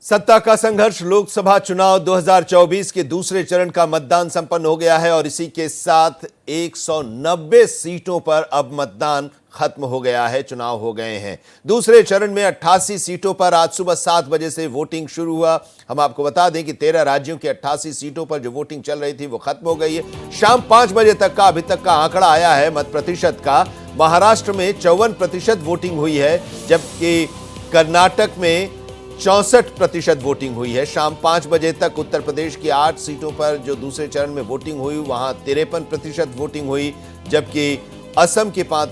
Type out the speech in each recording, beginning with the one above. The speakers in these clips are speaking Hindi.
सत्ता का संघर्ष लोकसभा चुनाव 2024 के दूसरे चरण का मतदान संपन्न हो गया है और इसी के साथ 190 सीटों पर अब मतदान खत्म हो गया है, चुनाव हो गए हैं। दूसरे चरण में 88 सीटों पर आज सुबह 7 बजे से वोटिंग शुरू हुआ। हम आपको बता दें कि 13 राज्यों की 88 सीटों पर जो वोटिंग चल रही थी वो खत्म हो गई है। शाम 5 बजे तक का अभी तक का आंकड़ा आया है मत प्रतिशत का। महाराष्ट्र में 54% वोटिंग हुई है, जबकि कर्नाटक में 64% वोटिंग हुई है। शाम 5 बजे तक उत्तर प्रदेश की 8 सीटों पर जो दूसरे चरण में वोटिंग हुई वहां 53% वोटिंग हुई, जबकि असम की 5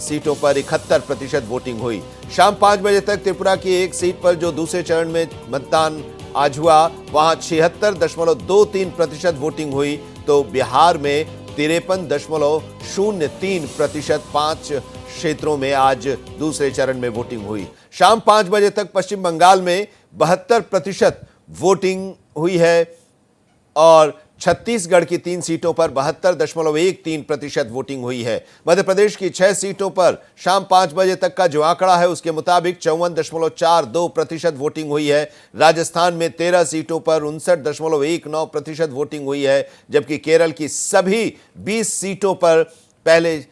सीटों पर 71% वोटिंग हुई। शाम 5 बजे तक त्रिपुरा की एक सीट पर जो दूसरे चरण में मतदान आज हुआ वहां 76.23% वोटिंग हुई, तो बिहार में 53.03% 5 क्षेत्रों में आज दूसरे चरण में वोटिंग हुई। शाम 5 बजे तक पश्चिम बंगाल में 72% वोटिंग हुई है और छत्तीसगढ़ की 3 सीटों पर 72.13% वोटिंग हुई है। मध्य प्रदेश की 6 सीटों पर शाम 5 बजे तक का जो आंकड़ा है उसके मुताबिक 54.42% वोटिंग हुई है। राजस्थान में 13 सीटों पर 59.19% वोटिंग हुई है, जबकि केरल की सभी 20 सीटों पर पहले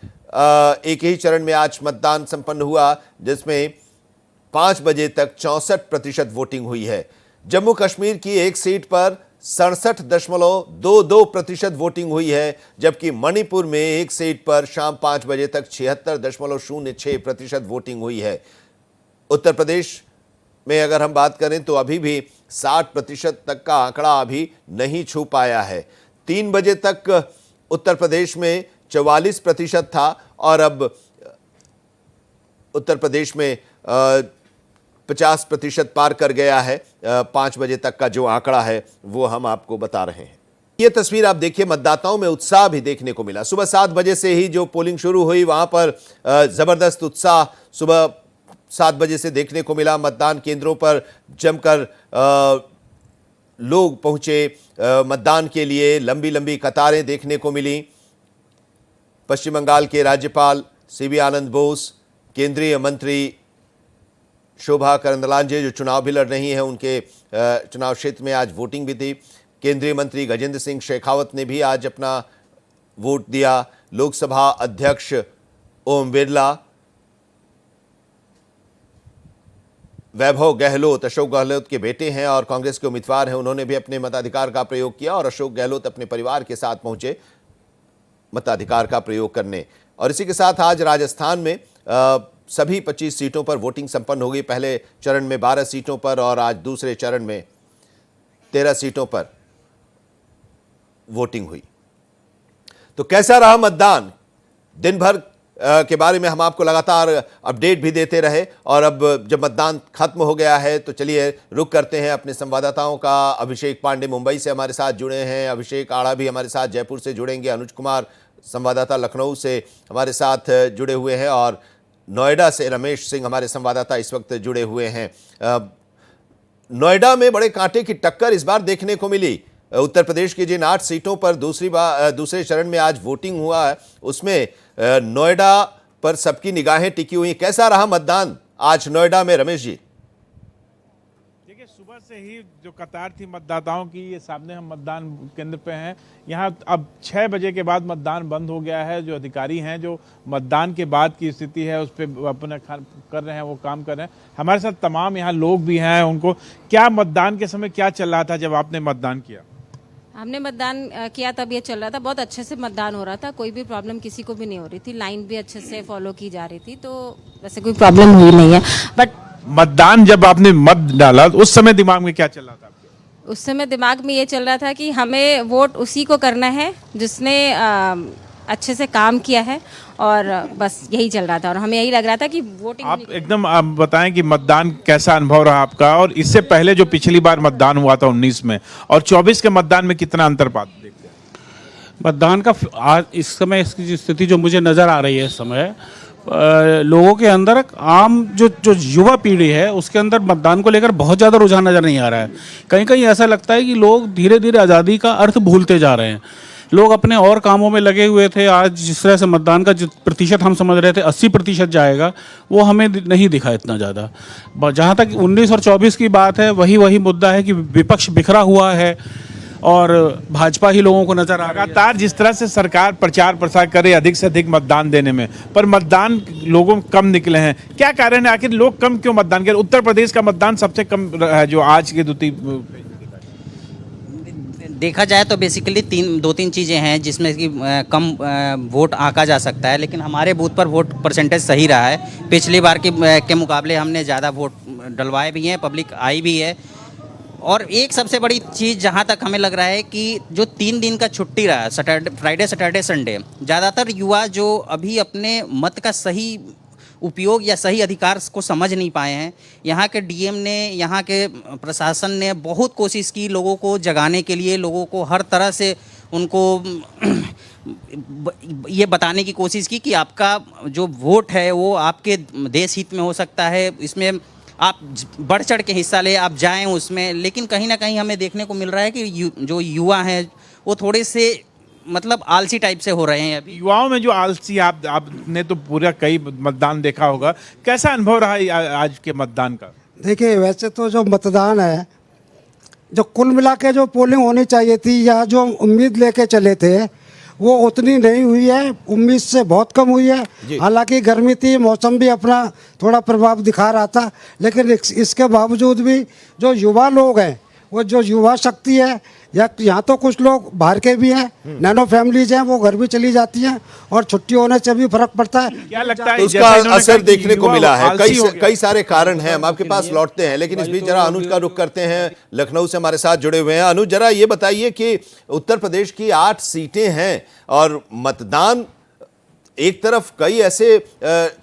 एक ही चरण में आज मतदान संपन्न हुआ, जिसमें 5 बजे तक 64% वोटिंग हुई है। जम्मू कश्मीर की एक सीट पर 67.22% वोटिंग हुई है, जबकि मणिपुर में एक सीट पर शाम 5 बजे तक 76.06% वोटिंग हुई है। उत्तर प्रदेश में अगर हम बात करें तो अभी भी 60% तक का आंकड़ा अभी नहीं छू पाया है। 3 बजे तक उत्तर प्रदेश में 44% था और अब उत्तर प्रदेश में 50% पार कर गया है। 5 बजे तक का जो आंकड़ा है वो हम आपको बता रहे हैं। ये तस्वीर आप देखिए, मतदाताओं में उत्साह भी देखने को मिला। सुबह 7 बजे से ही जो पोलिंग शुरू हुई वहां पर जबरदस्त उत्साह सुबह 7 बजे से देखने को मिला। मतदान केंद्रों पर जमकर लोग पहुंचे मतदान के लिए, लंबी लंबी कतारें देखने को मिली। पश्चिम बंगाल के राज्यपाल सीवी आनंद बोस, केंद्रीय मंत्री शोभा करंदलाजे जो चुनाव भी लड़ रही हैं, उनके चुनाव क्षेत्र में आज वोटिंग भी थी। केंद्रीय मंत्री गजेंद्र सिंह शेखावत ने भी आज अपना वोट दिया। लोकसभा अध्यक्ष ओम बिरला, वैभव गहलोत अशोक गहलोत के बेटे हैं और कांग्रेस के उम्मीदवार हैं, उन्होंने भी अपने मताधिकार का प्रयोग किया और अशोक गहलोत अपने परिवार के साथ पहुंचे मताधिकार का प्रयोग करने। और इसी के साथ आज राजस्थान में सभी 25 सीटों पर वोटिंग संपन्न हो गई। पहले चरण में 12 सीटों पर और आज दूसरे चरण में 13 सीटों पर वोटिंग हुई। तो कैसा रहा मतदान? दिन भर के बारे में हम आपको लगातार अपडेट भी देते रहे और अब जब मतदान खत्म हो गया है तो चलिए रुक करते हैं अपने संवाददाताओं का। अभिषेक पांडे मुंबई से हमारे साथ जुड़े हैं, अभिषेक आड़ा भी हमारे साथ जयपुर से जुड़ेंगे, अनुज कुमार संवाददाता लखनऊ से हमारे साथ जुड़े हुए हैं और नोएडा से रमेश सिंह हमारे संवाददाता इस वक्त जुड़े हुए हैं। नोएडा में बड़े कांटे की टक्कर इस बार देखने को मिली। उत्तर प्रदेश की जिन 8 सीटों पर दूसरे चरण में आज वोटिंग हुआ है उसमें नोएडा पर सबकी निगाहें टिकी हुई। कैसा रहा मतदान आज नोएडा में रमेश जी? देखिए, सुबह से ही जो कतार थी मतदाताओं की, ये सामने हम मतदान केंद्र पे हैं। यहाँ अब 6 बजे के बाद मतदान बंद हो गया है। जो अधिकारी हैं जो मतदान के बाद की स्थिति है उस पर अपना कर रहे हैं, वो काम कर रहे हैं। हमारे साथ तमाम यहाँ लोग भी हैं, उनको क्या मतदान के समय क्या चल रहा था जब आपने मतदान किया? हमने मतदान किया तब ये चल रहा था, बहुत अच्छे से मतदान हो रहा था, कोई भी प्रॉब्लम किसी को भी नहीं हो रही थी, लाइन भी अच्छे से फॉलो की जा रही थी, तो वैसे कोई प्रॉब्लम हुई नहीं है। बट मतदान जब आपने मत डाला उस समय दिमाग में क्या चल रहा था आपके? उस समय दिमाग में ये चल रहा था कि हमें वोट उसी को करना है जिसने अच्छे से काम किया है, और बस यही चल रहा था और हमें यही लग रहा था कि वोटिंग। आप एकदम आप बताएं कि मतदान कैसा अनुभव रहा आपका, और इससे पहले जो पिछली बार मतदान हुआ था 19 में और 24 के मतदान में कितना अंतर देखते हैं? मतदान का आज इस समय इसकी स्थिति जो मुझे नज़र आ रही है इस समय, लोगों के अंदर आम जो युवा पीढ़ी है उसके अंदर मतदान को लेकर बहुत ज़्यादा रुझान नज़र नहीं आ रहा है। कहीं कहीं ऐसा लगता है कि लोग धीरे धीरे आज़ादी का अर्थ भूलते जा रहे हैं। लोग अपने और कामों में लगे हुए थे। आज जिस तरह से मतदान का जो प्रतिशत हम समझ रहे थे 80% जाएगा, वो हमें नहीं दिखा इतना ज़्यादा। जहाँ तक 19 और 24 की बात है, वही मुद्दा है कि विपक्ष बिखरा हुआ है और भाजपा ही लोगों को नजर आ रही है। लगातार जिस तरह से सरकार प्रचार प्रसार करे अधिक से अधिक मतदान देने में, पर मतदान लोगों कम निकले हैं, क्या कारण है? आखिर लोग कम क्यों मतदान करें? उत्तर प्रदेश का मतदान सबसे कम है जो आज के देखा जाए तो बेसिकली दो तीन चीज़ें हैं जिसमें कि कम वोट आंका जा सकता है, लेकिन हमारे बूथ पर वोट परसेंटेज सही रहा है। पिछली बार के मुकाबले हमने ज़्यादा वोट डलवाए भी हैं, पब्लिक आई भी है। और एक सबसे बड़ी चीज़ जहां तक हमें लग रहा है कि जो 3 दिन का छुट्टी रहा, फ्राइडे सैटरडे संडे, ज़्यादातर युवा जो अभी अपने मत का सही उपयोग या सही अधिकार को समझ नहीं पाए हैं। यहाँ के डीएम ने, यहाँ के प्रशासन ने बहुत कोशिश की लोगों को जगाने के लिए, लोगों को हर तरह से उनको ये बताने की कोशिश की कि आपका जो वोट है वो आपके देश हित में हो सकता है, इसमें आप बढ़ चढ़ के हिस्सा ले, आप जाएं उसमें। लेकिन कहीं ना कहीं हमें देखने को मिल रहा है कि जो युवा हैं वो थोड़े से मतलब आलसी टाइप से हो रहे हैं अभी। युवाओं में जो आलसी, आपने तो पूरा कई मतदान देखा होगा, कैसा अनुभव रहा आज के मतदान का? देखिए, वैसे तो जो मतदान है, जो कुल मिला के जो पोलिंग होनी चाहिए थी या जो उम्मीद लेके चले थे, वो उतनी नहीं हुई है। उम्मीद से बहुत कम हुई है। हालांकि गर्मी थी, मौसम भी अपना थोड़ा प्रभाव दिखा रहा था, लेकिन इसके बावजूद भी जो युवा लोग हैं, वो जो युवा शक्ति है, या यहाँ तो कुछ लोग बाहर के भी हैं, नैनो फैमिलीज हैं, वो घर भी चली जाती हैं और छुट्टी होने से भी फर्क पड़ता है। क्या लगता है तो उसका असर देखने को मिला है? कई सारे कारण हैं, हम आपके पास लौटते हैं, लेकिन इस बीच जरा अनुज का रुख करते हैं। लखनऊ से हमारे साथ जुड़े हुए हैं। अनुज, जरा ये बताइए कि उत्तर प्रदेश की 8 सीटें हैं और मतदान एक तरफ कई ऐसे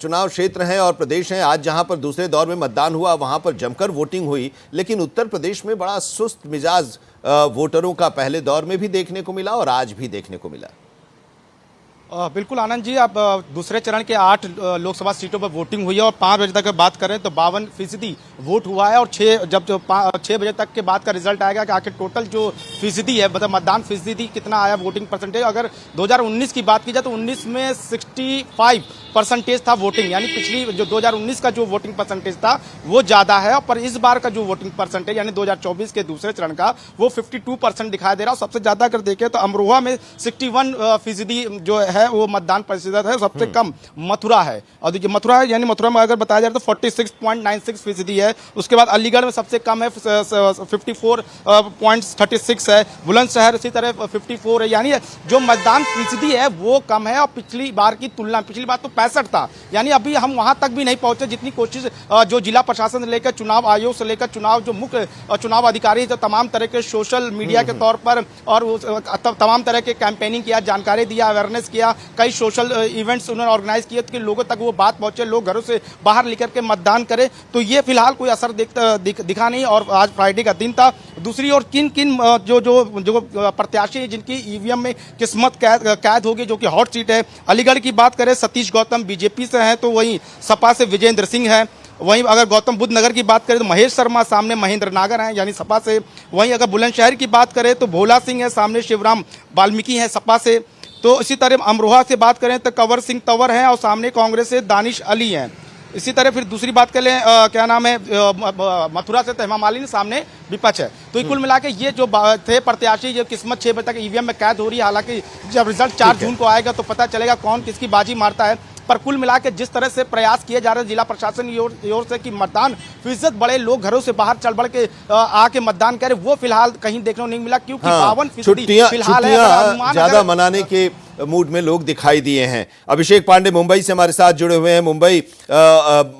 चुनाव क्षेत्र हैं और प्रदेश हैं, आज जहां पर दूसरे दौर में मतदान हुआ वहां पर जमकर वोटिंग हुई, लेकिन उत्तर प्रदेश में बड़ा सुस्त मिजाज वोटरों का पहले दौर में भी देखने को मिला और आज भी देखने को मिला। बिल्कुल आनंद जी, अब दूसरे चरण के 8 लोकसभा सीटों पर वोटिंग हुई है और 5 बजे तक बात करें तो 52% वोट हुआ है। और 6 बजे तक के बाद का रिजल्ट आएगा कि आखिर टोटल जो फीसदी है, मतलब मतदान फीसदी कितना आया, वोटिंग परसेंटेज। अगर 2019 की बात की जाए तो 19 में 65% था वोटिंग, यानी पिछली जो 2019 का जो वोटिंग परसेंटेज था वो ज़्यादा है। पर इस बार का जो वोटिंग परसेंटेज यानी 2024 के दूसरे चरण का, वो 52% दिखाई दे रहा है। सबसे ज़्यादा अगर देखें तो अमरोहा में 61% जो है वो मतदान प्रतिशत है, सबसे कम मथुरा है। और देखिए मथुरा है, यानी मथुरा में अगर बताया जाए तो 46.96% है। उसके बाद अलीगढ़ में सबसे कम है, 54.36 है। बुलंदशहर इसी तरह 54 है। यानी जो मतदान फीसदी है वो कम है और पिछली बार की तुलना, पिछली बार तो 65 था, यानी अभी हम वहां तक भी नहीं पहुंचे जितनी कोशिश जो जिला प्रशासन से लेकर चुनाव आयोग से लेकर चुनाव जो मुख्य चुनाव अधिकारी जो तमाम तरह के सोशल मीडिया के तौर पर और तमाम तरह के कैंपेनिंग किया, जानकारी दिया, अवेयरनेस किया, कई सोशल इवेंट्स उन्होंने ऑर्गेनाइज किए कि लोगों तक वो बात पहुंचे, लोग घरों से बाहर लेकर के मतदान करें। तो ये फिलहाल कोई असर दिखा नहीं। और आज फ्राइडे का दिन था। दूसरी ओर किन जो प्रत्याशी जिनकी ईवीएम में किस्मत कैद होगी, जो कि हॉट सीट है, अलीगढ़ की बात करें सतीश गौतम बीजेपी से हैं, तो वहीं सपा से विजेंद्र सिंह है। वहीं अगर गौतम बुद्ध नगर की बात करें तो महेश शर्मा, सामने महेंद्र नागर हैं यानी सपा से। वहीं अगर बुलंदशहर की बात करें तो भोला सिंह है, सामने शिवराम वाल्मीकि हैं सपा से। तो इसी तरह अमरोहा से बात करें तो कंवर सिंह तंवर हैं और सामने कांग्रेस से दानिश अली हैं। इसी तरह फिर दूसरी बात कर लें, क्या नाम है, मथुरा से तो हेमा मालिनी, सामने विपक्ष है। तो कुल मिला के ये जो थे प्रत्याशी, जो किस्मत 6 बजे तक ईवीएम में कैद हो रही है। हालांकि जब रिजल्ट 4 जून को आएगा तो पता चलेगा कौन किसकी बाजी मारता है। पर कुल मिला के जिस तरह से प्रयास किए जा रहे हैं जिला प्रशासन की ओर से कि मतदान फीसद बढ़े, लोग घरों से बाहर चल बढ़ के आके मतदान करें, वो फिलहाल कहीं देखने को नहीं मिला। क्योंकि 52% फिलहाल है, ज्यादा मनाने के मूड में लोग दिखाई दिए हैं। अभिषेक पांडे मुंबई से हमारे साथ जुड़े हुए हैं। मुंबई,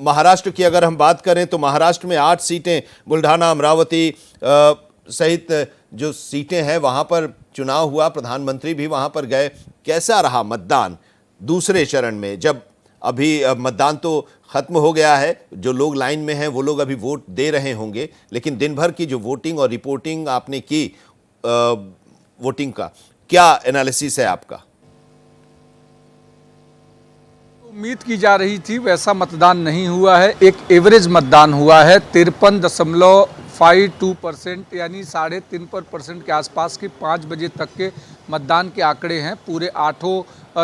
महाराष्ट्र की अगर हम बात करें तो महाराष्ट्र में 8 सीटें, बुल्ढाना, अमरावती सहित जो सीटें हैं वहां पर चुनाव हुआ, प्रधानमंत्री भी वहां पर गए। कैसा रहा मतदान दूसरे चरण में, जब अभी मतदान तो खत्म हो गया है, जो लोग लाइन में हैं वो लोग अभी वोट दे रहे होंगे, लेकिन दिन भर की जो वोटिंग और रिपोर्टिंग आपने की वोटिंग का, क्या एनालिसिस है आपका? उम्मीद की जा रही थी वैसा मतदान नहीं हुआ है। एक एवरेज मतदान हुआ है। 53 5.2% यानी 3.5% के आसपास की 5 बजे तक के मतदान के आंकड़े हैं पूरे 8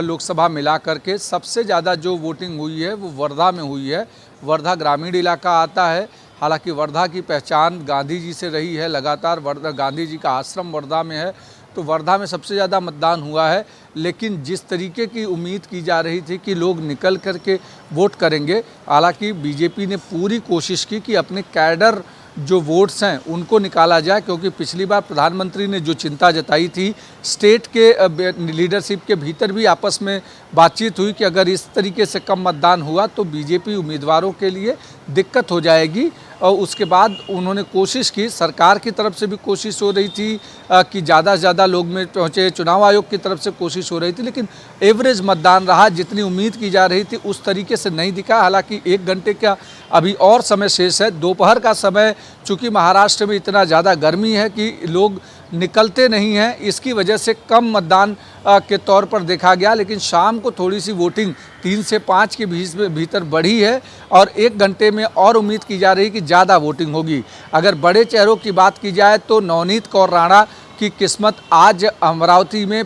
लोकसभा मिला करके। सबसे ज़्यादा जो वोटिंग हुई है वो वर्धा में हुई है। वर्धा ग्रामीण इलाका आता है, हालांकि वर्धा की पहचान गांधी जी से रही है लगातार। वर्धा गांधी जी का आश्रम वर्धा में है, तो वर्धा में सबसे ज़्यादा मतदान हुआ है। लेकिन जिस तरीके की उम्मीद की जा रही थी कि लोग निकल करके वोट करेंगे, हालांकि बीजेपी ने पूरी कोशिश की कि अपने कैडर जो वोट्स हैं उनको निकाला जाए, क्योंकि पिछली बार प्रधानमंत्री ने जो चिंता जताई थी, स्टेट के लीडरशिप के भीतर भी आपस में बातचीत हुई कि अगर इस तरीके से कम मतदान हुआ तो बीजेपी उम्मीदवारों के लिए दिक्कत हो जाएगी। और उसके बाद उन्होंने कोशिश की, सरकार की तरफ से भी कोशिश हो रही थी कि ज़्यादा से ज़्यादा लोग में पहुँचे, चुनाव आयोग की तरफ से कोशिश हो रही थी, लेकिन एवरेज मतदान रहा। जितनी उम्मीद की जा रही थी उस तरीके से नहीं दिखा। हालांकि 1 घंटे का अभी और समय शेष है। दोपहर का समय, चूँकि महाराष्ट्र में इतना ज़्यादा गर्मी है कि लोग निकलते नहीं हैं, इसकी वजह से कम मतदान के तौर पर देखा गया। लेकिन शाम को थोड़ी सी वोटिंग 3 से 5 के भीतर बढ़ी है और 1 घंटे में और उम्मीद की जा रही है कि ज़्यादा वोटिंग होगी। अगर बड़े चेहरों की बात की जाए तो नवनीत कौर राणा की किस्मत आज अमरावती में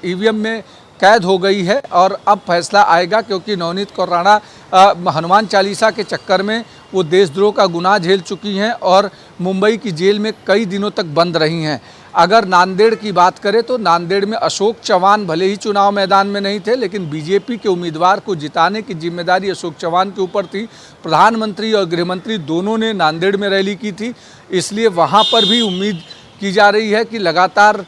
ईवीएम में कैद हो गई है और अब फैसला आएगा, क्योंकि नवनीत कौर राणा हनुमान चालीसा के चक्कर में वो देशद्रोह का गुनाह झेल चुकी हैं और मुंबई की जेल में कई दिनों तक बंद रही हैं। अगर नांदेड़ की बात करें तो नांदेड़ में अशोक चव्हाण भले ही चुनाव मैदान में नहीं थे, लेकिन बीजेपी के उम्मीदवार को जिताने की जिम्मेदारी अशोक चव्हाण के ऊपर थी। प्रधानमंत्री और गृहमंत्री दोनों ने नांदेड़ में रैली की थी, इसलिए वहाँ पर भी उम्मीद की जा रही है कि लगातार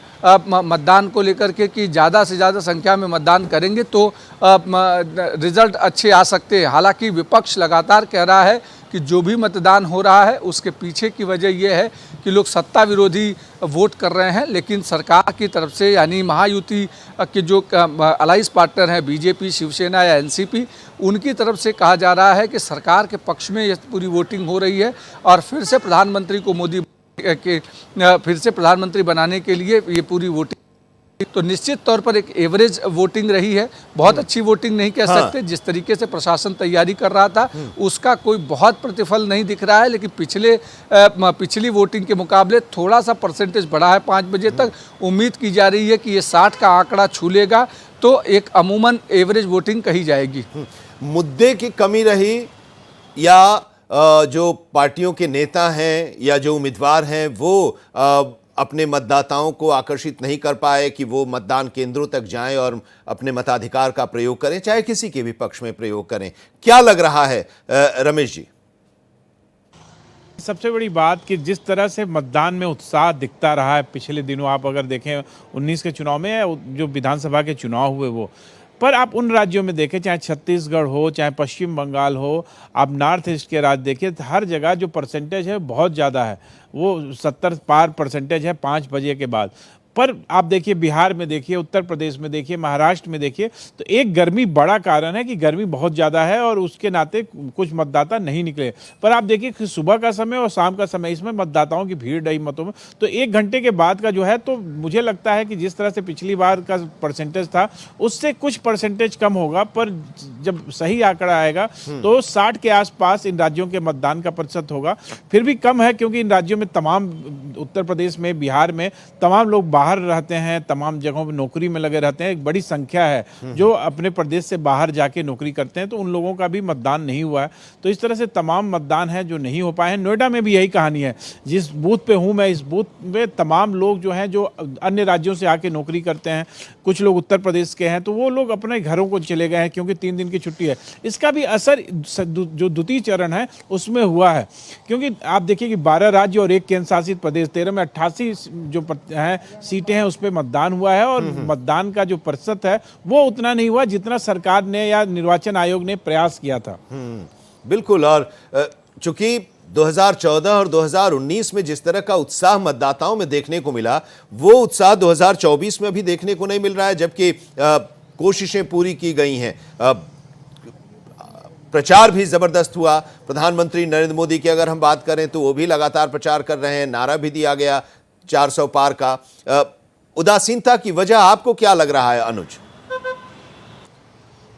मतदान को लेकर के कि ज़्यादा से ज़्यादा संख्या में मतदान करेंगे तो रिजल्ट अच्छे आ सकते हैं। हालांकि विपक्ष लगातार कह रहा है कि जो भी मतदान हो रहा है उसके पीछे की वजह यह है कि लोग सत्ता विरोधी वोट कर रहे हैं, लेकिन सरकार की तरफ से यानी महायुति के जो अलाइंस पार्टनर हैं बीजेपी, शिवसेना या एनसीपी, उनकी तरफ से कहा जा रहा है कि सरकार के पक्ष में यह पूरी वोटिंग हो रही है और फिर से प्रधानमंत्री को मोदी के फिर से प्रधानमंत्री बनाने के लिए ये पूरी वोटिंग, तो निश्चित तौर पर एक एवरेज वोटिंग रही है। बहुत अच्छी वोटिंग नहीं कह सकते, जिस तरीके से प्रशासन तैयारी कर रहा था उसका कोई बहुत प्रतिफल नहीं दिख रहा है, लेकिन पिछली वोटिंग के मुकाबले थोड़ा सा परसेंटेज बढ़ा है 5 बजे तक। उम्मीद की जा रही है कि ये 60 का आंकड़ा छू लेगा तो एक अमूमन एवरेज वोटिंग कही जाएगी। मुद्दे की कमी रही या जो पार्टियों के नेता हैं या जो उम्मीदवार हैं वो अपने मतदाताओं को आकर्षित नहीं कर पाए कि वो मतदान केंद्रों तक जाएं और अपने मताधिकार का प्रयोग करें, चाहे किसी के भी पक्ष में प्रयोग करें? क्या लग रहा है रमेश जी? सबसे बड़ी बात कि जिस तरह से मतदान में उत्साह दिखता रहा है पिछले दिनों, आप अगर देखें 19 के चुनाव में जो विधानसभा के चुनाव हुए वो, पर आप उन राज्यों में देखें, चाहे छत्तीसगढ़ हो, चाहे पश्चिम बंगाल हो, आप नॉर्थ ईस्ट के राज्य देखिए, हर जगह जो परसेंटेज है बहुत ज़्यादा है, वो 70 पार परसेंटेज है 5 बजे के बाद। पर आप देखिए बिहार में देखिए, उत्तर प्रदेश में देखिए, महाराष्ट्र में देखिए, तो एक गर्मी बड़ा कारण है कि गर्मी बहुत ज़्यादा है और उसके नाते कुछ मतदाता नहीं निकले। पर आप देखिए कि सुबह का समय और शाम का समय, इसमें मतदाताओं की भीड़ रही मतों में, तो 1 घंटे के बाद का जो है, तो मुझे लगता है कि जिस तरह से पिछली बार का परसेंटेज था उससे कुछ परसेंटेज कम होगा, पर जब सही आंकड़ा आएगा तो 60 के आसपास इन राज्यों के मतदान का प्रतिशत होगा। फिर भी कम है, क्योंकि इन राज्यों में तमाम, उत्तर प्रदेश में, बिहार में तमाम लोग बाहर रहते हैं, तमाम जगहों पर नौकरी में लगे रहते हैं। एक बड़ी संख्या है जो अपने प्रदेश से बाहर जाके नौकरी करते हैं, तो उन लोगों का भी मतदान नहीं हुआ है। तो इस तरह से तमाम मतदान है जो नहीं हो पाए हैं। नोएडा में भी यही कहानी है। जिस बूथ पे हूँ मैं, इस बूथ में तमाम लोग जो हैं जो अन्य राज्यों से आके नौकरी करते हैं, कुछ लोग उत्तर प्रदेश के हैं, तो वो लोग अपने घरों को चले गए हैं क्योंकि 3 दिन की छुट्टी है। इसका भी असर जो द्वितीय चरण है उसमें हुआ है, क्योंकि आप देखिए कि 12 राज्य और 1 केंद्र शासित प्रदेश, 13 में 88 जो है सीटें हैं उस पर मतदान हुआ है और मतदान का जो प्रतिशत है वो उतना नहीं हुआ जितना सरकार ने या निर्वाचन आयोग ने प्रयास किया था। बिल्कुल। और चूंकि 2014 और 2019 में जिस तरह का उत्साह मतदाताओं में देखने को मिला, वो उत्साह 2024 में अभी देखने को नहीं मिल रहा है, जबकि कोशिशें पूरी की गई हैं। प्रचार भी जबरदस्त हुआ। प्रधानमंत्री नरेंद्र मोदी की अगर हम बात करें तो वो भी लगातार प्रचार कर रहे हैं, नारा भी दिया गया 400 पार का। उदासीनता की वजह आपको क्या लग रहा है अनुज?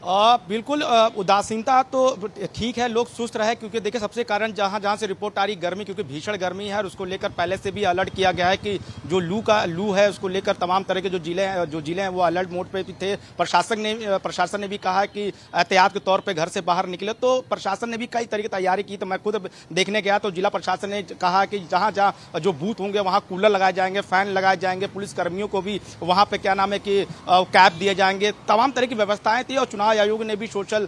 बिल्कुल उदासीनता तो ठीक है, लोग सुस्त रहे, क्योंकि देखिए सबसे कारण जहाँ जहाँ से रिपोर्ट आ रही गर्मी, क्योंकि भीषण गर्मी है और उसको लेकर पहले से भी अलर्ट किया गया है कि जो लू है उसको लेकर तमाम तरह के जो जिले हैं वो अलर्ट मोड पे भी थे। प्रशासन ने भी कहा कि एहतियात के तौर पे घर से बाहर निकले, तो प्रशासन ने भी कई तरह की तैयारी की। तो मैं खुद देखने गया तो जिला प्रशासन ने कहा कि जहाँ जहाँ जो बूथ होंगे वहाँ कूलर लगाए जाएंगे, फैन लगाए जाएंगे, पुलिस कर्मियों को भी वहाँ पे क्या नाम है कि कैप दिए जाएंगे, तमाम तरह की व्यवस्थाएं थी। और चुनाव आयोग ने भी सोशल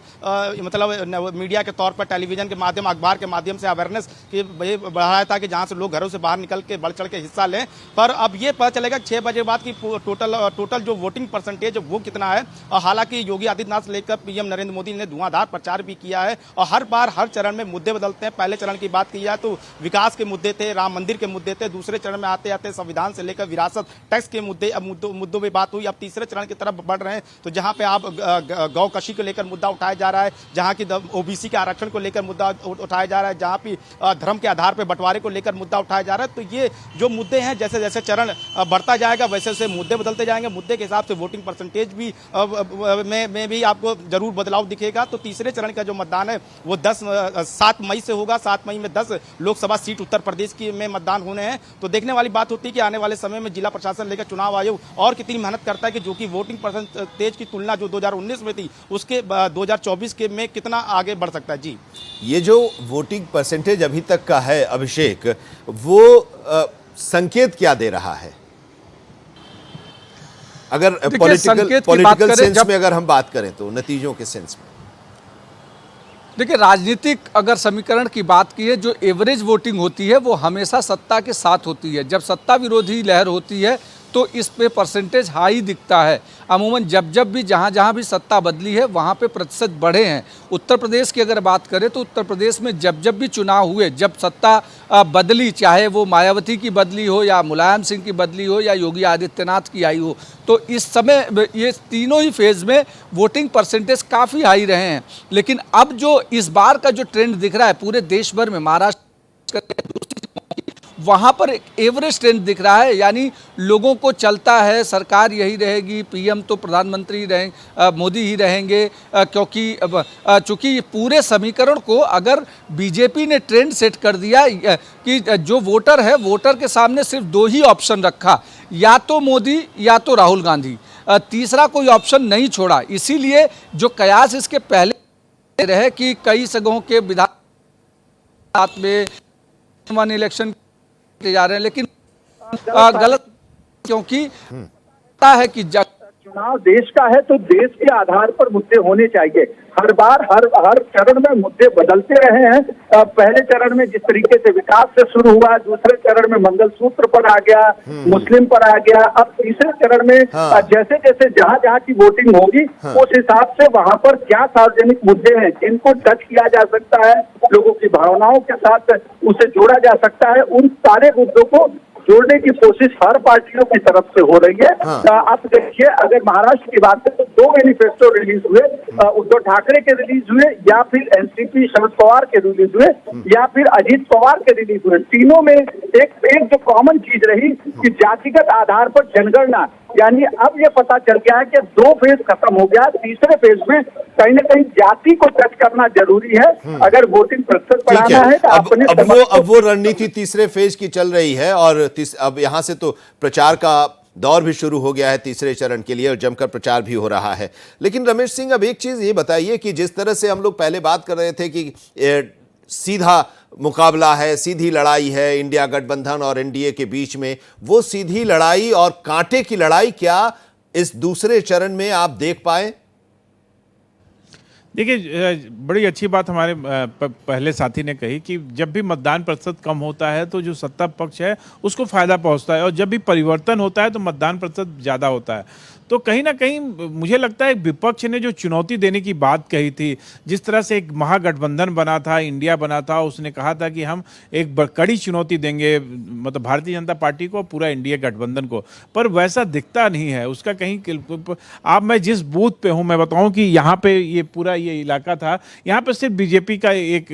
मतलब मीडिया के तौर पर टेलीविजन के माध्यम, अखबार के माध्यम से अवेयरनेस की बढ़ाया था कि जहां से लोग घरों से बाहर निकल के बढ़ चढ़ के हिस्सा लें। पर अब ये पता चलेगा 6 बजे बाद की टोटल जो वोटिंग परसेंटेज वो कितना है। हालांकि योगी आदित्यनाथ से लेकर पीएम नरेंद्र मोदी ने धुआंधार प्रचार भी किया है और हर बार हर चरण में मुद्दे बदलते हैं। पहले चरण की बात की जाए तो विकास के मुद्दे थे, राम मंदिर के मुद्दे थे, दूसरे चरण में आते आते संविधान से लेकर विरासत टैक्स के मुद्दों में बात हुई। अब तीसरे चरण की तरफ बढ़ रहे हैं, तो जहां पे आप गौ कशी को लेकर मुद्दा उठाया जा रहा है, जहां की ओबीसी के आरक्षण को लेकर मुद्दा उठाया जा रहा है, जहां पे धर्म के आधार पर बंटवारे को लेकर मुद्दा उठाया जा रहा है। तो ये जो मुद्दे हैं, जैसे जैसे चरण बढ़ता जाएगा वैसे वैसे मुद्दे बदलते जाएंगे। मुद्दे के हिसाब से वोटिंग परसेंटेज भी में भी आपको जरूर बदलाव दिखेगा। तो तीसरे चरण का जो मतदान है वो 7 मई से होगा। 7 मई में 10 लोकसभा सीट उत्तर प्रदेश की में मतदान होने हैं। तो देखने वाली बात होती है कि आने वाले समय में जिला प्रशासन लेकर चुनाव आयोग और कितनी मेहनत करता है कि जो कि वोटिंग परसेंटेज की तुलना जो 2019 में थी उसके 2024 के में कितना आगे बढ़ सकता है। जी, ये जो वोटिंग परसेंटेज अभी तक का है अभिषेक, वो संकेत क्या दे रहा है? अगर पॉलिटिकल सेंस में अगर हम बात करें तो नतीजों के सेंस में देखिए, राजनीतिक अगर समीकरण की बात की है, जो एवरेज वोटिंग होती है वो हमेशा सत्ता के साथ होती है। जब सत्ता विरोधी लहर होती है तो इस पे परसेंटेज हाई दिखता है। अमूमन जब भी जहाँ भी सत्ता बदली है वहाँ पे प्रतिशत बढ़े हैं। उत्तर प्रदेश की अगर बात करें तो उत्तर प्रदेश में जब भी चुनाव हुए, जब सत्ता बदली, चाहे वो मायावती की बदली हो या मुलायम सिंह की बदली हो या योगी आदित्यनाथ की आई हो, तो इस समय ये तीनों ही फेज़ में वोटिंग परसेंटेज काफ़ी हाई रहे हैं। लेकिन अब जो इस बार का जो ट्रेंड दिख रहा है पूरे देश भर में, महाराष्ट्र वहाँ पर एक एवरेज ट्रेंड दिख रहा है। यानी लोगों को चलता है सरकार यही रहेगी, पीएम तो प्रधानमंत्री रहेंगे, मोदी ही रहेंगे, क्योंकि चूंकि पूरे समीकरण को अगर बीजेपी ने ट्रेंड सेट कर दिया कि जो वोटर है, वोटर के सामने सिर्फ 2 ही ऑप्शन रखा, या तो मोदी या तो राहुल गांधी, तीसरा कोई ऑप्शन नहीं छोड़ा। इसीलिए जो कयास इसके पहले रहे कि कई जगहों के विधान में इलेक्शन जा रहे हैं, लेकिन गलत, क्योंकि पता है कि चुनाव देश का है तो देश के आधार पर मुद्दे होने चाहिए। हर बार हर चरण में मुद्दे बदलते रहे हैं। पहले चरण में जिस तरीके से विकास से शुरू हुआ, दूसरे चरण में मंगलसूत्र पर आ गया, मुस्लिम पर आ गया, अब तीसरे चरण में जैसे जैसे जहाँ की वोटिंग होगी उस हिसाब से वहाँ पर क्या सार्वजनिक मुद्दे हैं जिनको टच किया जा सकता है, लोगों की भावनाओं के साथ उसे जोड़ा जा सकता है, उन सारे मुद्दों को जोड़ने की कोशिश हर पार्टियों की तरफ से हो रही है। आप देखिए, अगर महाराष्ट्र की बात करें तो 2 मैनिफेस्टो रिलीज हुए, उद्धव ठाकरे के रिलीज हुए, या फिर एनसीपी शरद पवार के रिलीज हुए, या फिर अजीत पवार के रिलीज हुए। तीनों में एक जो कॉमन चीज रही कि जातिगत आधार पर जनगणना, यानी अब ये पता चल गया है कि 2 फेज खत्म हो गया, तीसरे फेज में कहीं न कहीं जाति को टच करना जरूरी है। अगर वोटिंग प्रतिशत बढ़ाना है तो अब वो रणनीति तीसरे फेज की चल रही है और अब यहां से तो प्रचार का दौर भी शुरू हो गया है तीसरे चरण के लिए और जमकर प्रचार भी हो रहा है। लेकिन रमेश सिंह, अब एक चीज ये बताइए कि जिस तरह से हम लोग पहले बात कर रहे थे कि सीधा मुकाबला है, सीधी लड़ाई है इंडिया गठबंधन और एनडीए के बीच में, वो सीधी लड़ाई और कांटे की लड़ाई क्या इस दूसरे चरण में आप देख पाए? देखिए, बड़ी अच्छी बात हमारे पहले साथी ने कही कि जब भी मतदान प्रतिशत कम होता है तो जो सत्ता पक्ष है उसको फायदा पहुंचता है, और जब भी परिवर्तन होता है तो मतदान प्रतिशत ज़्यादा होता है। तो कहीं ना कहीं मुझे लगता है विपक्ष ने जो चुनौती देने की बात कही थी, जिस तरह से एक महागठबंधन बना था, इंडिया बना था, उसने कहा था कि हम एक कड़ी चुनौती देंगे, मतलब भारतीय जनता पार्टी को, पूरा इंडिया गठबंधन को, पर वैसा दिखता नहीं है उसका कहीं। आप, मैं जिस बूथ पे हूँ, मैं बताऊँ कि यहाँ पे ये पूरा ये इलाका था, यहाँ पे सिर्फ बीजेपी का एक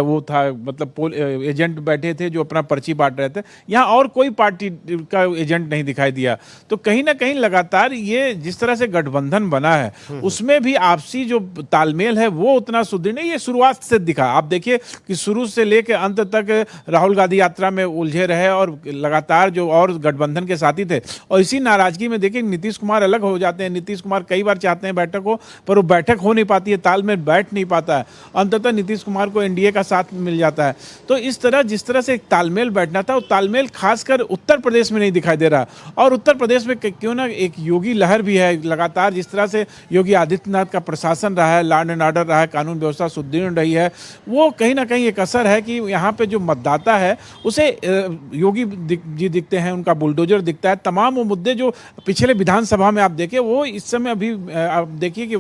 वो था, मतलब एजेंट बैठे थे जो अपना पर्ची बांट रहे थे, यहाँ और कोई पार्टी का एजेंट नहीं दिखाई दिया। तो कहीं ना कहीं लगातार ये ये जिस तरह से गठबंधन बना है उसमें भी आपसी जो तालमेल है वो उतना सुदृढ़ नहीं, ये शुरुआत से दिखा। आप देखिए कि शुरू से लेकर अंत तक राहुल गांधी यात्रा में उलझे रहे और लगातार जो और गठबंधन के साथी थे, और इसी नाराजगी में देखिए नीतीश कुमार अलग हो जाते हैं। नीतीश कुमार कई बार चाहते हैं बैठक हो, पर वो बैठक हो नहीं पाती है, तालमेल बैठ नहीं पाता है। अंततः नीतीश कुमार को एनडीए का साथ मिल जाता है। तो इस तरह जिस तरह से एक तालमेल बैठना था, वो तालमेल खासकर उत्तर प्रदेश में नहीं दिखाई दे रहा। और उत्तर प्रदेश में क्यों ना एक योगी लहर भी है, लगातार जिस तरह से योगी आदित्यनाथ का प्रशासन रहा है, लॉ एंड ऑर्डर रहा है, कानून व्यवस्था सुदृढ़ रही है, वो कहीं ना कहीं एक असर है कि यहाँ पे जो मतदाता है उसे योगी जी दिखते हैं, उनका बुलडोजर दिखता है। तमाम वो मुद्दे जो पिछले विधानसभा में आप देखें, वो इस समय अभी आप देखिए कि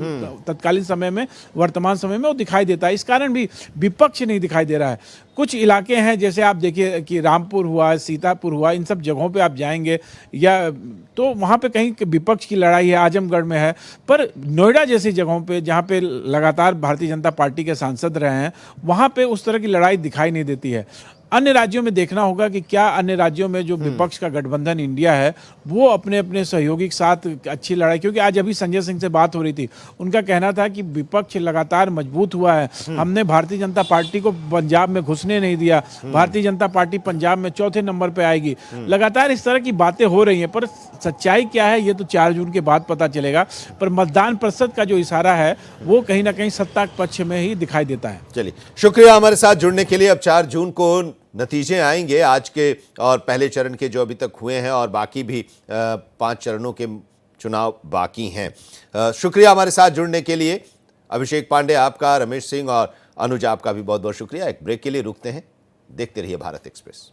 तत्कालीन समय में, वर्तमान समय में वो दिखाई देता है। इस कारण भी विपक्ष नहीं दिखाई दे रहा है। कुछ इलाके हैं जैसे आप देखिए कि रामपुर हुआ, सीतापुर हुआ, इन सब जगहों पे आप जाएंगे या तो वहाँ पे कहीं विपक्ष की लड़ाई है, आजमगढ़ में है, पर नोएडा जैसी जगहों पे जहाँ पे लगातार भारतीय जनता पार्टी के सांसद रहे हैं, वहाँ पे उस तरह की लड़ाई दिखाई नहीं देती है। अन्य राज्यों में देखना होगा कि क्या अन्य राज्यों में जो विपक्ष का गठबंधन इंडिया है वो अपने अपने सहयोगी के साथ अच्छी लड़ाई, क्योंकि आज अभी संजय सिंह से बात हो रही थी, उनका कहना था कि विपक्ष लगातार मजबूत हुआ है, हमने भारतीय जनता पार्टी को पंजाब में घुसने नहीं दिया, भारतीय जनता पार्टी पंजाब में चौथे नंबर पे आएगी। लगातार इस तरह की बातें हो रही हैं, पर सच्चाई क्या है ये तो 4 जून के बाद पता चलेगा। पर मतदान प्रतिशत का जो इशारा है वो कहीं ना कहीं सत्ता के पक्ष में ही दिखाई देता है। चलिए, शुक्रिया हमारे साथ जुड़ने के लिए। अब 4 जून को नतीजे आएंगे आज के और पहले चरण के जो अभी तक हुए हैं, और बाकी भी 5 चरणों के चुनाव बाकी हैं। शुक्रिया हमारे साथ जुड़ने के लिए। अभिषेक पांडे आपका, रमेश सिंह और अनुज आपका भी बहुत बहुत शुक्रिया। एक ब्रेक के लिए रुकते हैं, देखते रहिए भारत एक्सप्रेस।